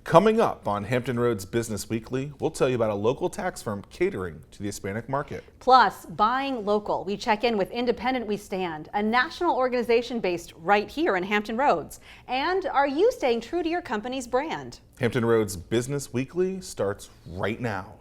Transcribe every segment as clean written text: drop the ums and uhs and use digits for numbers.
Coming up on Hampton Roads Business Weekly, we'll tell you about a local tax firm catering to the Hispanic market. Plus, buying local. We check in with Independent We Stand, a national organization based right here in Hampton Roads. And are you staying true to your company's brand? Hampton Roads Business Weekly starts right now.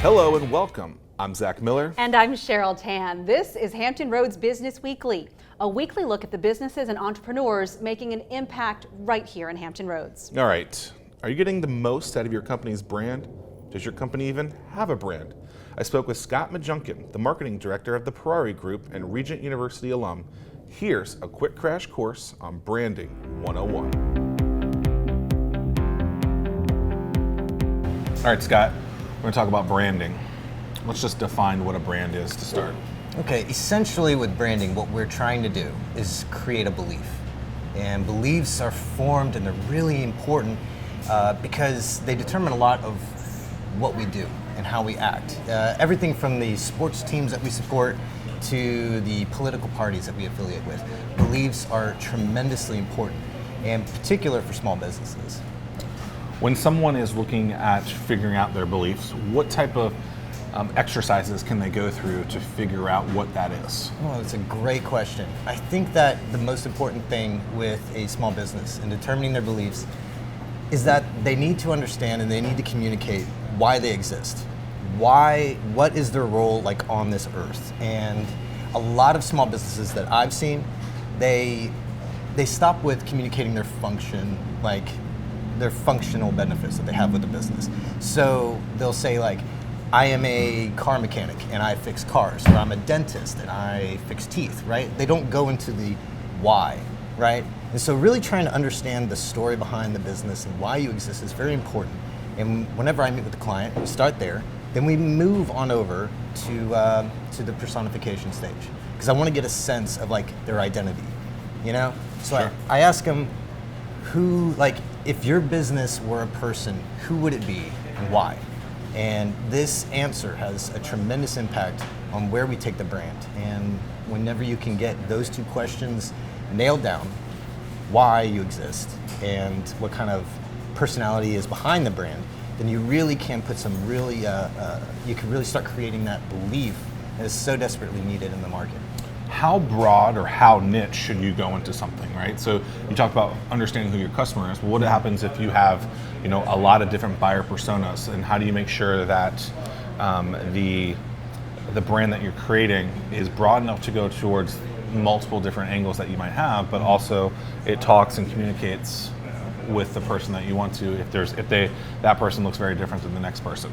Hello and welcome. I'm Zach Miller. And I'm Cheryl Tan. This is Hampton Roads Business Weekly, a weekly look at the businesses and entrepreneurs making an impact right here in Hampton Roads. All right, are you getting the most out of your company's brand? Does your company even have a brand? I spoke with Scott Majunkin, the marketing director of the Ferrari Group and Regent University alum. Here's a quick crash course on Branding 101. All right, Scott, we're going to talk about branding. Let's just define what a brand is to start. Okay, essentially with branding, what we're trying to do is create a belief. And beliefs are formed and they're really important because they determine a lot of what we do and how we act. Everything from the sports teams that we support to the political parties that we affiliate with. Beliefs are tremendously important, and particular for small businesses. When someone is looking at figuring out their beliefs, what type of exercises can they go through to figure out what that is? Well, that's a great question. I think that the most important thing with a small business in determining their beliefs is that they need to understand and they need to communicate why they exist. What is their role like on this earth? And a lot of small businesses that I've seen, they stop with communicating their function, like their functional benefits that they have with the business. So they'll say like, I am a car mechanic and I fix cars, or I'm a dentist and I fix teeth, right? They don't go into the why, right? And so really trying to understand the story behind the business and why you exist is very important. And whenever I meet with the client, we start there, then we move on over to the personification stage, because I want to get a sense of like their identity, you know? So Sure. I ask them, who, like, if your business were a person, who would it be and why? And this answer has a tremendous impact on where we take the brand. And whenever you can get those two questions nailed down, why you exist and what kind of personality is behind the brand, then you really can put some really, you can really start creating that belief that is so desperately needed in the market. How broad or how niche should you go into something, right? So you talked about understanding who your customer is. Well, what happens if you have, a lot of different buyer personas, and how do you make sure that the brand that you're creating is broad enough to go towards multiple different angles that you might have, but also it talks and communicates with the person that you want to, that person looks very different than the next person.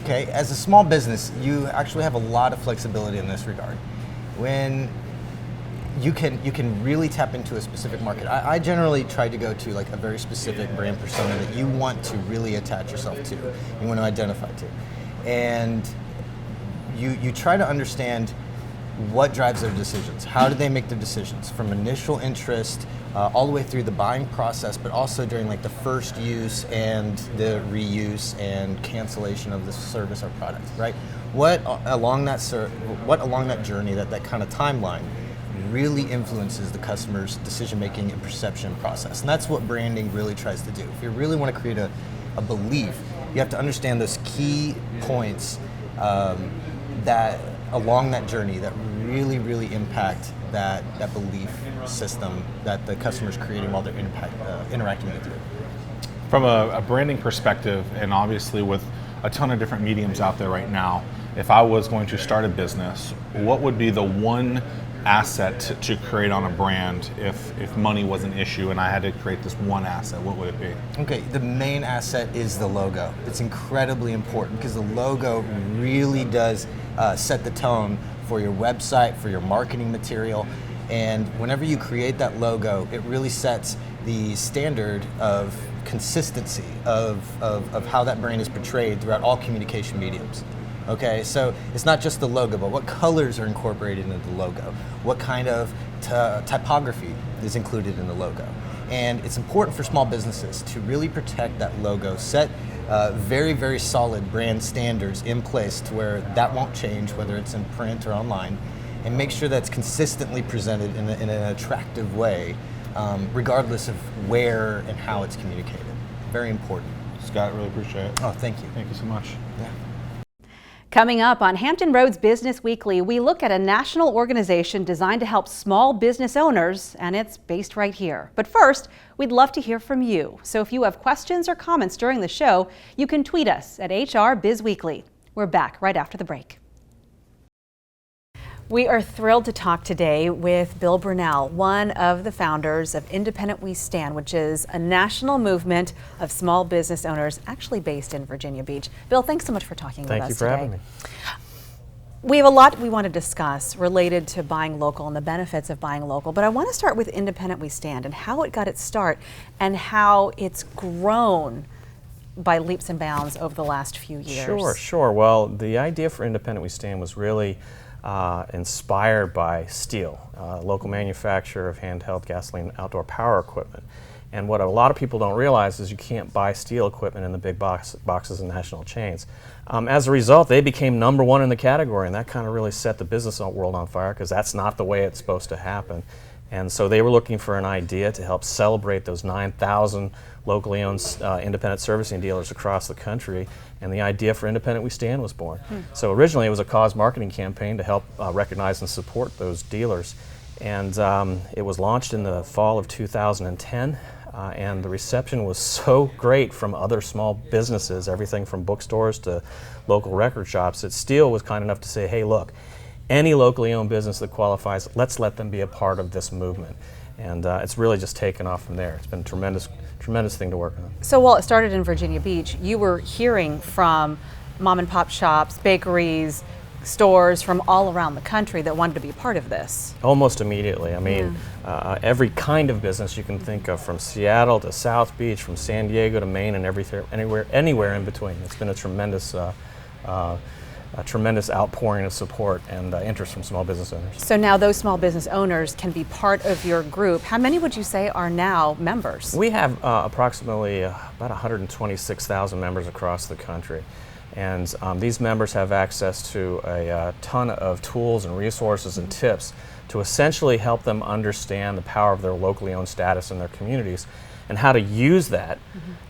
Okay, as a small business, you actually have a lot of flexibility in this regard. When you can really tap into a specific market. I generally try to go to like a very specific brand persona that you want to really attach yourself to, you want to identify to. And you try to understand what drives their decisions. How do they make their decisions? From initial interest all the way through the buying process, but also during like the first use and the reuse and cancellation of the service or product, right? What along that journey, that kind of timeline, really influences the customer's decision-making and perception process. And that's what branding really tries to do. If you really want to create a belief, you have to understand those key points that along that journey that really, really impact that belief system that the customer's creating while they're interacting with you. From a branding perspective, and obviously with a ton of different mediums out there right now, if I was going to start a business, what would be the one asset to create on a brand if money was an issue and I had to create this one asset? What would it be? Okay, the main asset is the logo. It's incredibly important because the logo really does set the tone for your website, for your marketing material. And whenever you create that logo, it really sets the standard of consistency of how that brand is portrayed throughout all communication mediums. Okay, so it's not just the logo, but what colors are incorporated into the logo? What kind of typography is included in the logo? And it's important for small businesses to really protect that logo, set very, very solid brand standards in place to where that won't change, whether it's in print or online, and make sure that's consistently presented in an attractive way, regardless of where and how it's communicated. Very important. Scott, really appreciate it. Oh, thank you. Thank you so much. Yeah. Coming up on Hampton Roads Business Weekly, we look at a national organization designed to help small business owners, and it's based right here. But first, we'd love to hear from you. So if you have questions or comments during the show, you can tweet us at HR Biz Weekly. We're back right after the break. We are thrilled to talk today with Bill Brunell, one of the founders of Independent We Stand, which is a national movement of small business owners actually based in Virginia Beach. Bill, thanks so much for talking with us today. Thank you for having me. We have a lot we want to discuss related to buying local and the benefits of buying local, but I want to start with Independent We Stand and how it got its start and how it's grown by leaps and bounds over the last few years. Sure. Well, the idea for Independent We Stand was really inspired by Steel, a local manufacturer of handheld gasoline outdoor power equipment. And what a lot of people don't realize is you can't buy Steel equipment in the big boxes and national chains. As a result, they became #1 in the category, and that kind of really set the business world on fire because that's not the way it's supposed to happen. And so they were looking for an idea to help celebrate those 9,000 locally owned independent servicing dealers across the country, and the idea for Independent We Stand was born. So originally it was a cause marketing campaign to help recognize and support those dealers, and it was launched in the fall of 2010, and the reception was so great from other small businesses, everything from bookstores to local record shops, that Steel was kind enough to say, hey, look, any locally owned business that qualifies, let's let them be a part of this movement. And it's really just taken off from there. It's been a tremendous thing to work on. So while it started in Virginia Beach, you were hearing from mom and pop shops, bakeries, stores from all around the country that wanted to be a part of this. Almost immediately. I mean, every kind of business you can think of, from Seattle to South Beach, from San Diego to Maine, and anywhere in between. It's been a tremendous outpouring of support and interest from small business owners. So now those small business owners can be part of your group. How many would you say are now members? We have approximately about 126,000 members across the country. And these members have access to a ton of tools and resources and tips to essentially help them understand the power of their locally owned status in their communities and how to use that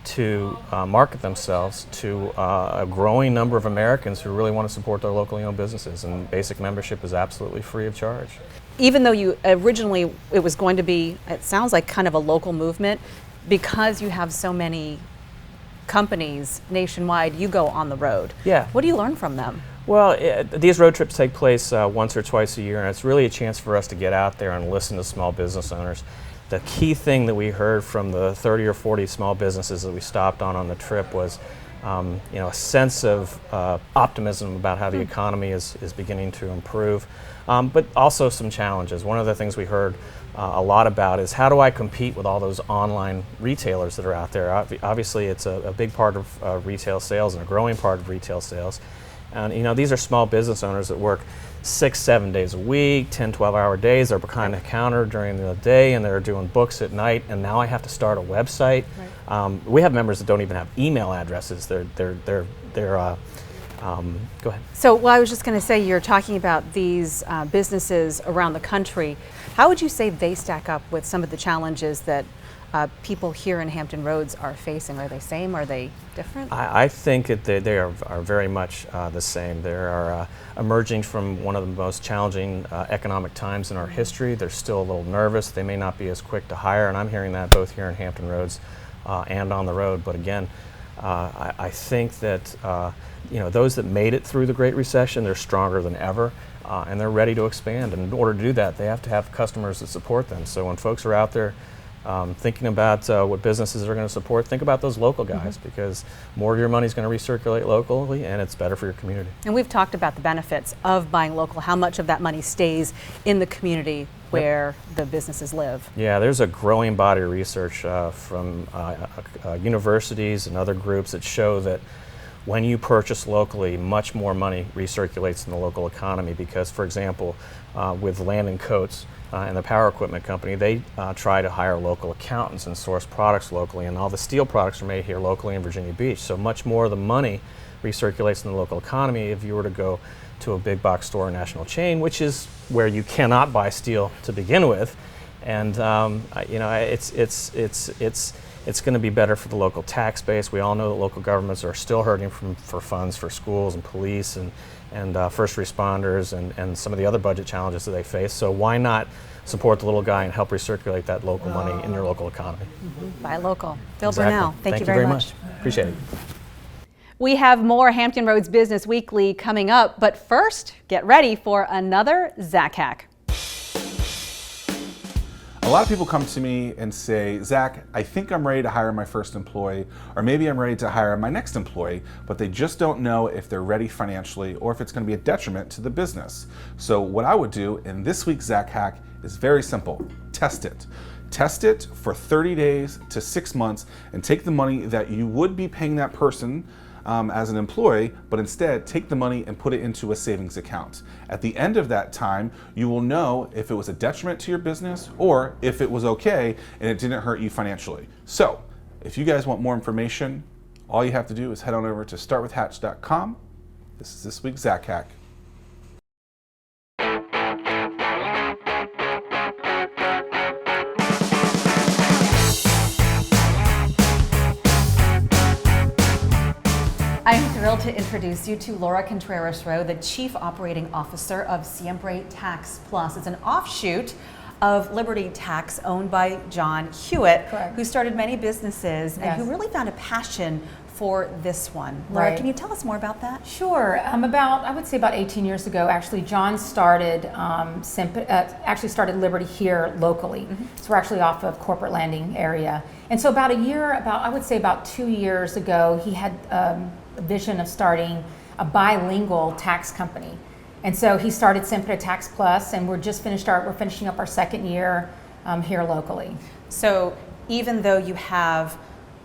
to market themselves to a growing number of Americans who really want to support their locally owned businesses. And basic membership is absolutely free of charge. Even though you originally, it was going to be, it sounds like kind of a local movement, because you have so many companies nationwide, you go on the road. Yeah. What do you learn from them? Well, these road trips take place once or twice a year, and it's really a chance for us to get out there and listen to small business owners. The key thing that we heard from the 30 or 40 small businesses that we stopped on the trip was a sense of optimism about how the economy is beginning to improve, but also some challenges. One of the things we heard a lot about is, how do I compete with all those online retailers that are out there? Obviously, it's a big part of retail sales and a growing part of retail sales. And these are small business owners that work 6-7 days a week, 10, 12-hour days. They're behind the counter during the day, and they're doing books at night. And now I have to start a website. Right. We have members that don't even have email addresses. Go ahead. So, well, I was just going to say, you're talking about these businesses around the country. How would you say they stack up with some of the challenges that people here in Hampton Roads are facing? Are they same? Are they different? I think that they are very much the same. They are emerging from one of the most challenging economic times in our history. They're still a little nervous. They may not be as quick to hire, and I'm hearing that both here in Hampton Roads and on the road. But again, I think that those that made it through the Great Recession, they're stronger than ever, and they're ready to expand. And in order to do that, they have to have customers that support them. So when folks are out there thinking about what businesses are going to support, think about those local guys, because more of your money is going to recirculate locally, and it's better for your community. And we've talked about the benefits of buying local, how much of that money stays in the community where the businesses live. Yeah, there's a growing body of research from universities and other groups that show that when you purchase locally, much more money recirculates in the local economy because, for example, with Land and Coates and the power equipment company, they try to hire local accountants and source products locally, and all the steel products are made here locally in Virginia Beach. So much more of the money recirculates in the local economy if you were to go to a big box store or national chain, which is where you cannot buy steel to begin with. And you know, it's going to be better for the local tax base. We all know that local governments are still hurting for funds for schools and police and first responders and some of the other budget challenges that they face. So why not support the little guy and help recirculate that local money in your local economy? Buy local. Bill Exactly. Burnell, thank you very much. Appreciate it. We have more Hampton Roads Business Weekly coming up, but first, get ready for another Zach hack. A lot of people come to me and say, Zach, I think I'm ready to hire my first employee, or maybe I'm ready to hire my next employee, but they just don't know if they're ready financially or if it's going to be a detriment to the business. So what I would do in this week's Zach hack is very simple. Test it. Test it for 30 days to 6 months and take the money that you would be paying that person as an employee, but instead take the money and put it into a savings account. At the end of that time, you will know if it was a detriment to your business or if it was okay and it didn't hurt you financially. So if you guys want more information, all you have to do is head on over to startwithhatch.com. This is this week's Zach hack. I'm thrilled to introduce you to Laura Contreras-Rowe, the Chief Operating Officer of Siempre Tax Plus. It's an offshoot of Liberty Tax owned by John Hewitt, Correct. who started many businesses and Yes. who really found a passion for this one. Laura, Right. can you tell us more about that? Sure. I would say about 18 years ago, actually, John started started Liberty here locally. So we're actually off of Corporate Landing area. And so about 2 years ago, he had a vision of starting a bilingual tax company. And so he started Siempre Tax Plus, and we're finishing up our second year here locally. So even though you have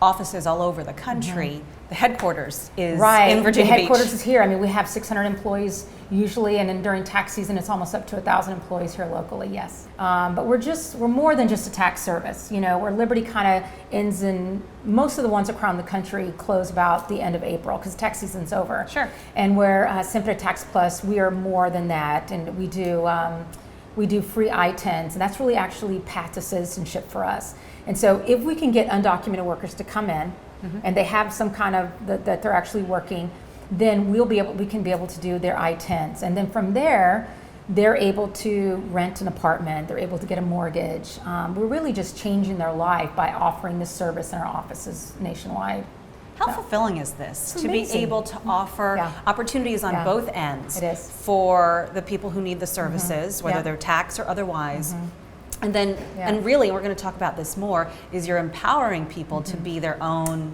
offices all over the country, the headquarters is in Virginia The headquarters Beach. is here. I mean, we have 600 employees usually, and then during tax season, it's almost up to 1,000 employees here locally. Yes, but we're more than just a tax service. You know, where Liberty kind of ends in most of the ones around the country close about the end of April because tax season's over. Sure. And where Siempre Tax Plus, we are more than that, and we do free I-10s, and that's really actually path to citizenship for us. And so if we can get undocumented workers to come in and they have some kind of that they're actually working, then we can be able to do their I-10s. And then from there, they're able to rent an apartment, they're able to get a mortgage. We're really just changing their life by offering this service in our offices nationwide. How fulfilling is this to be amazing. able to offer Yeah. opportunities on Yeah. both ends It is. for the people who need the services, whether Yeah. they're tax or otherwise? And then, Yeah. and really, we're going to talk about this more, is you're empowering people to be their own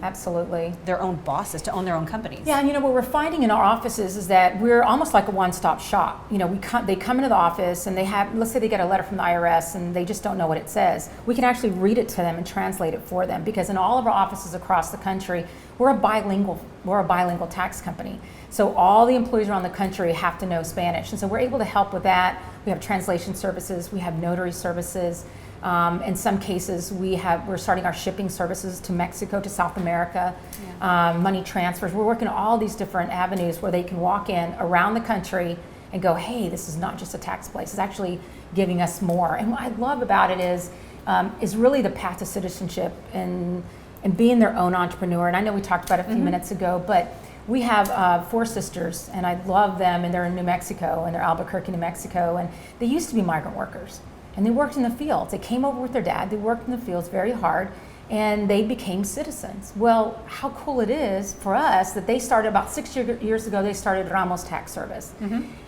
bosses, to own their own companies. Yeah, and what we're finding in our offices is that we're almost like a one-stop shop. They come into the office and let's say they get a letter from the IRS and they just don't know what it says. We can actually read it to them and translate it for them because in all of our offices across the country, we're a bilingual tax company. So all the employees around the country have to know Spanish. And so we're able to help with that. We have translation services, we have notary services. In some cases, we're starting our shipping services to Mexico, to South America, money transfers. We're working all these different avenues where they can walk in around the country and go, hey, this is not just a tax place. It's actually giving us more. And what I love about it is really the path to citizenship and being their own entrepreneur. And I know we talked about it a few minutes ago, but we have 4 sisters, and I love them, and they're in New Mexico, and they're Albuquerque, New Mexico, and they used to be migrant workers, and they worked in the fields. They came over with their dad, they worked in the fields very hard, and they became citizens. Well, how cool it is for us that they started about 6 years ago, they started Ramos Tax Service.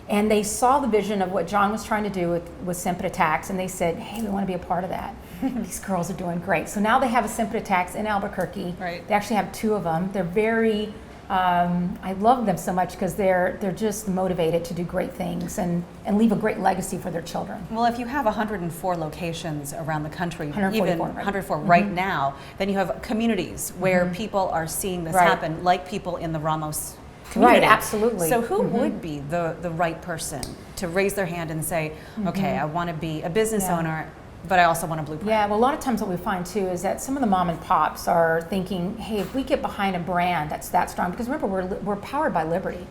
And they saw the vision of what John was trying to do with Siempre Tax, and they said, hey, we want to be a part of that. These girls are doing great. So now they have a Siempre Tax in Albuquerque. Right. They actually have 2 of them. They're very I love them so much because they're just motivated to do great things and leave a great legacy for their children. Well, if you have 104 locations around the country, 144, even right. 104 right now, then you have communities where people are seeing this Right. happen, like people in the Ramos community. Right, absolutely. So who would be the right person to raise their hand and say, okay, I want to be a business Yeah. owner, but I also want a blueprint? Yeah, well, a lot of times what we find too is that some of the mom and pops are thinking, hey, if we get behind a brand that's that strong, because remember, we're powered by Liberty.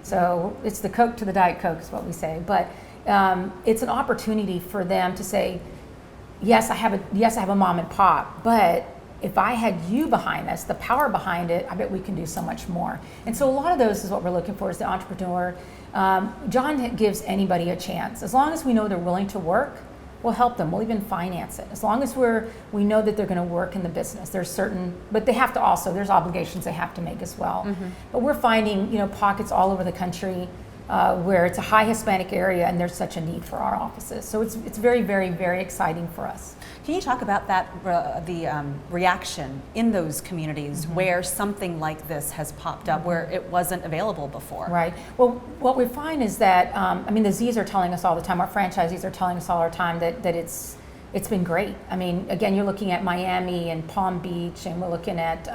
So it's the Coke to the Diet Coke is what we say. But it's an opportunity for them to say, yes, I have a mom and pop, but if I had you behind us, the power behind it, I bet we can do so much more. And so a lot of those is what we're looking for, is the entrepreneur. John gives anybody a chance. As long as we know they're willing to work, we'll help them. We'll even finance it. As long as we know that they're going to work in the business. There's certain, but they have to also, there's obligations they have to make as well. But we're finding, pockets all over the country where it's a high Hispanic area and there's such a need for our offices. So it's very, very, very exciting for us. Can you talk about that, the reaction in those communities where something like this has popped up, where it wasn't available before? Right. Well, what we find is that, the Z's are telling us all the time, our franchisees are telling us all the time that it's been great. Again, you're looking at Miami and Palm Beach, and we're looking at,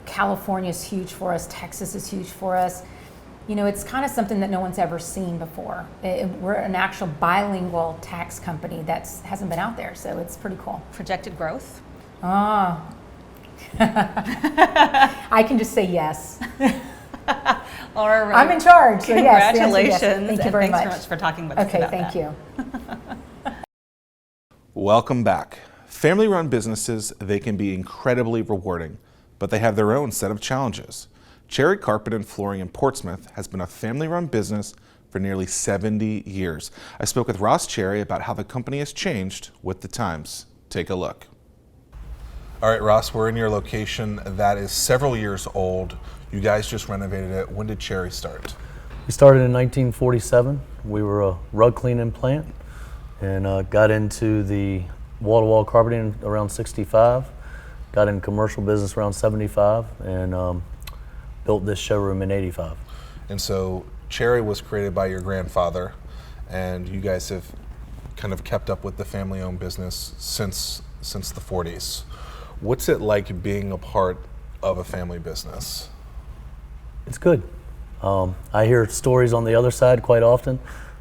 California is huge for us, Texas is huge for us. It's kind of something that no one's ever seen before. We're an actual bilingual tax company that hasn't been out there, so it's pretty cool. Projected growth? I can just say yes. All right. I'm in charge, so yes. Congratulations. Yes. Thank you very Thanks much. so much for talking with us Okay, about thank that. you. Welcome back. Family-run businesses, they can be incredibly rewarding, but they have their own set of challenges. Cherry Carpet and Flooring in Portsmouth has been a family-run business for nearly 70 years. I spoke with Ross Cherry about how the company has changed with the times. Take a look. All right, Ross, we're in your location that is several years old. You guys just renovated it. When did Cherry start? We started in 1947. We were a rug cleaning plant and got into the wall-to-wall carpeting around 65, got in commercial business around 75, and built this showroom in 85. And so Cherry was created by your grandfather, and you guys have kind of kept up with the family-owned business since the 40s. What's it like being a part of a family business? It's good. I hear stories on the other side quite often.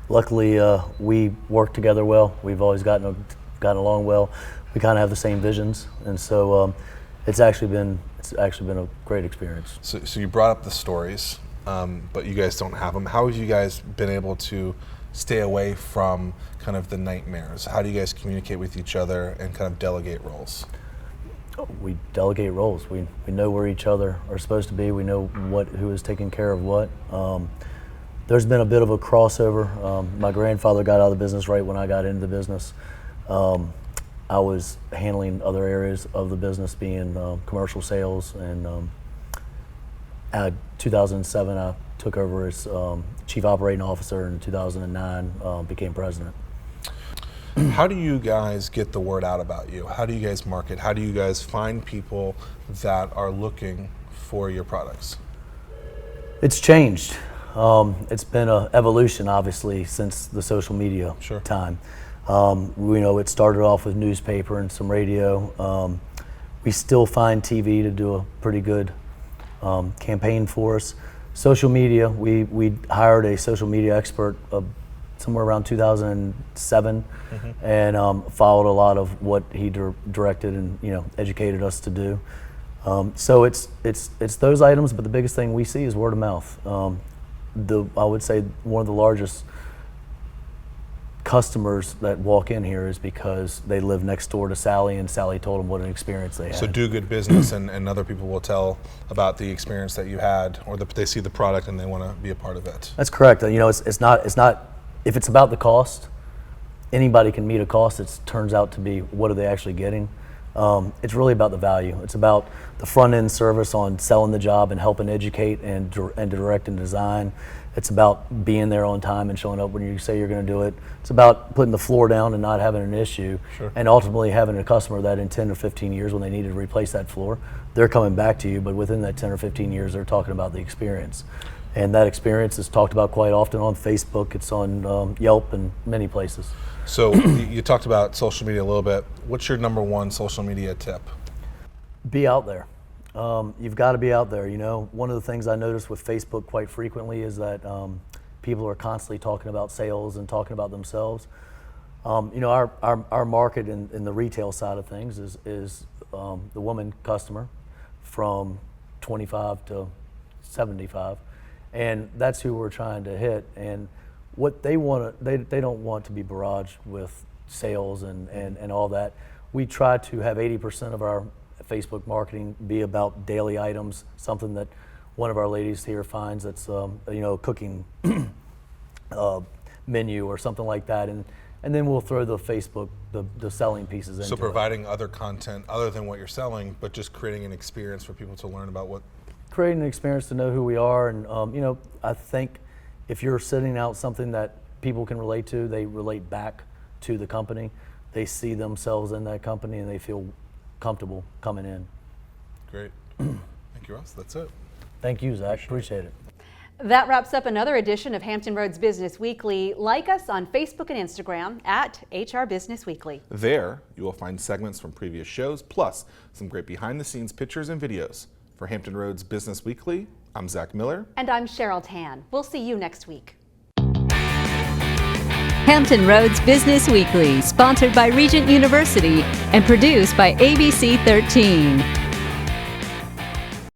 Luckily, we work together well. We've always gotten along well. We kind of have the same visions, and so it's actually been a great experience. So you brought up the stories, but you guys don't have them. How have you guys been able to stay away from kind of the nightmares? How do you guys communicate with each other and kind of delegate roles? We delegate roles. We know where each other are supposed to be. We know who is taking care of what. There's been a bit of a crossover. My grandfather got out of the business right when I got into the business. I was handling other areas of the business, being commercial sales, and 2007 I took over as chief operating officer. In 2009 became president. How do you guys get the word out about you? How do you guys market? How do you guys find people that are looking for your products? It's changed. It's been an evolution, obviously, since the social media time. It started off with newspaper and some radio. We still find TV to do a pretty good campaign for us. Social media, we hired a social media expert somewhere around 2007, and followed a lot of what he directed and educated us to do. So it's those items, but the biggest thing we see is word of mouth. I would say one of the largest customers that walk in here is because they live next door to Sally, and Sally told them what an experience they had. So do good business, and other people will tell about the experience that you had, or they see the product and they want to be a part of it. That's correct. It's not. If it's about the cost, anybody can meet a cost. It turns out to be, what are they actually getting? It's really about the value. It's about the front end service on selling the job and helping educate and direct and design, It's about being there on time and showing up when you say you're going to do it. It's about putting the floor down and not having an issue, and ultimately having a customer that in 10 or 15 years when they need to replace that floor, they're coming back to you, but within that 10 or 15 years, they're talking about the experience. And that experience is talked about quite often on Facebook, it's on Yelp and many places. So you talked about social media a little bit. What's your number one social media tip? Be out there. You've got to be out there. You know, one of the things I notice with Facebook quite frequently is that people are constantly talking about sales and talking about themselves. You know, our market in the retail side of things is the woman customer from 25 to 75, and that's who we're trying to hit. And what they want, they don't want to be barraged with sales and all that. We try to have 80% of our Facebook marketing be about daily items, something that one of our ladies here finds that's you know, cooking menu or something like that, and then we'll throw the Facebook, the selling pieces into So it. providing other content other than what you're selling, but just creating an experience for people to learn about what. Creating an experience to know who we are, and you know, I think if you're sending out something that people can relate to, they relate back to the company, they see themselves in that company, and they feel comfortable coming in. Great. Thank you, Ross. That's it. Thank you, Zach. Appreciate it. That wraps up another edition of Hampton Roads Business Weekly. Like us on Facebook and Instagram at HR Business Weekly. There, you will find segments from previous shows, plus some great behind-the-scenes pictures and videos. For Hampton Roads Business Weekly, I'm Zach Miller. And I'm Cheryl Tan. We'll see you next week. Hampton Roads Business Weekly, sponsored by Regent University and produced by ABC 13.